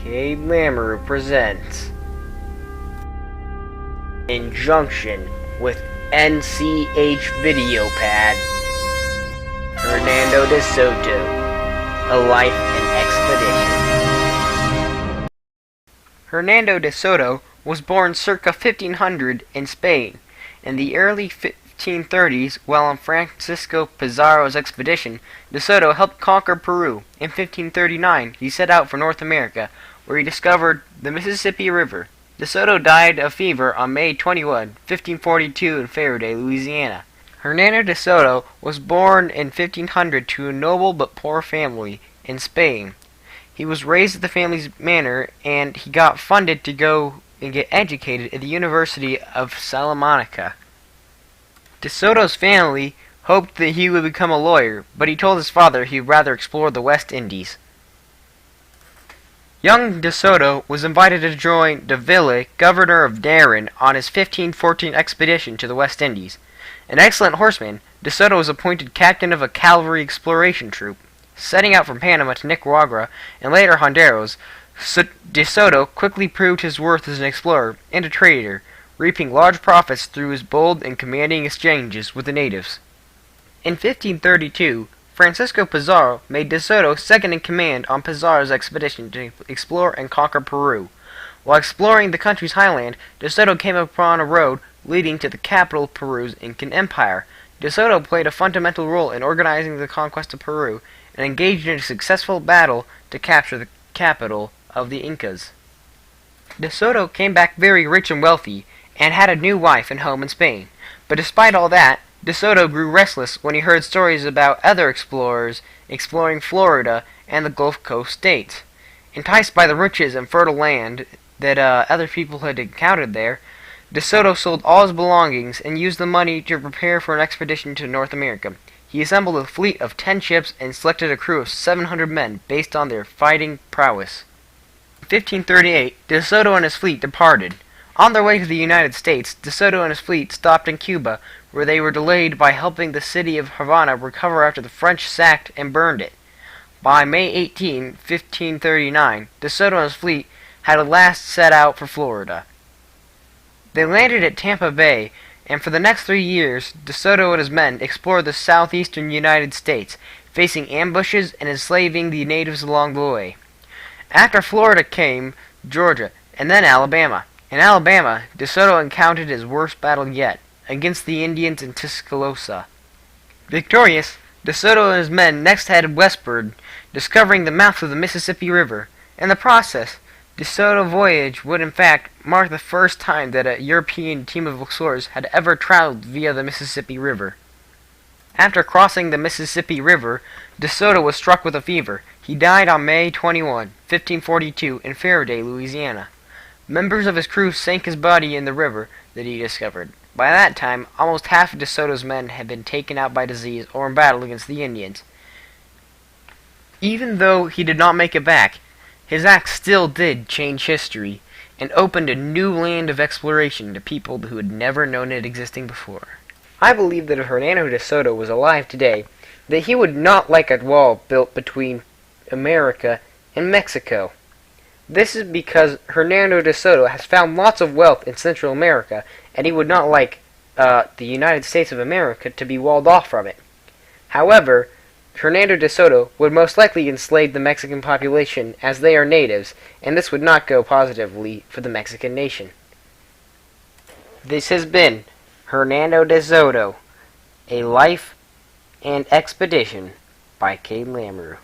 Cade Lamoureux presents Injunction with NCH Videopad. Hernando De Soto, A Life and Expedition. Hernando De Soto was born circa 1500 in Spain. In the early 1530s, while on Francisco Pizarro's expedition, De Soto helped conquer Peru. In 1539, he set out for North America, where he discovered the Mississippi River. De Soto died of fever on May 21, 1542 in Faraday, Louisiana. Hernando De Soto was born in 1500 to a noble but poor family in Spain. He was raised at the family's manor, and he got funded to go and get educated at the University of Salamanca. De Soto's family hoped that he would become a lawyer, but he told his father he'd rather explore the West Indies. Young De Soto was invited to join de Ville, governor of Darien, on his 1514 expedition to the West Indies. An excellent horseman, De Soto was appointed captain of a cavalry exploration troop. Setting out from Panama to Nicaragua and later Honduras, De Soto quickly proved his worth as an explorer and a trader, reaping large profits through his bold and commanding exchanges with the natives. In 1532, Francisco Pizarro made De Soto second in command on Pizarro's expedition to explore and conquer Peru. While exploring the country's highland, De Soto came upon a road leading to the capital of Peru's Incan Empire. De Soto played a fundamental role in organizing the conquest of Peru and engaged in a successful battle to capture the capital of the Incas. De Soto came back very rich and wealthy, and had a new wife and home in Spain. But despite all that, De Soto grew restless when he heard stories about other explorers exploring Florida and the Gulf Coast states. Enticed by the riches and fertile land that other people had encountered there, De Soto sold all his belongings and used the money to prepare for an expedition to North America. He assembled a fleet of 10 ships and selected a crew of 700 men based on their fighting prowess. In 1538, De Soto and his fleet departed. On their way to the United States, De Soto and his fleet stopped in Cuba, where they were delayed by helping the city of Havana recover after the French sacked and burned it. By May 18, 1539, De Soto and his fleet had at last set out for Florida. They landed at Tampa Bay, and for the next 3 years, De Soto and his men explored the southeastern United States, facing ambushes and enslaving the natives along the way. After Florida came Georgia, and then Alabama. In Alabama, De Soto encountered his worst battle yet, against the Indians in Tuscaloosa. Victorious, De Soto and his men next headed westward, discovering the mouth of the Mississippi River. In the process, De Soto's voyage would in fact mark the first time that a European team of explorers had ever traveled via the Mississippi River. After crossing the Mississippi River, De Soto was struck with a fever. He died on May 21, 1542, in Faraday, Louisiana. Members of his crew sank his body in the river that he discovered. By that time, almost half of De Soto's men had been taken out by disease or in battle against the Indians. Even though he did not make it back, his act still did change history and opened a new land of exploration to people who had never known it existing before. I believe that if Hernando De Soto was alive today, that he would not like a wall built between America and Mexico. This is because Hernando De Soto has found lots of wealth in Central America, and he would not like the United States of America to be walled off from it. However, Hernando De Soto would most likely enslave the Mexican population, as they are natives, and this would not go positively for the Mexican nation. This has been Hernando De Soto, A Life and Expedition by Cade Lamoureux.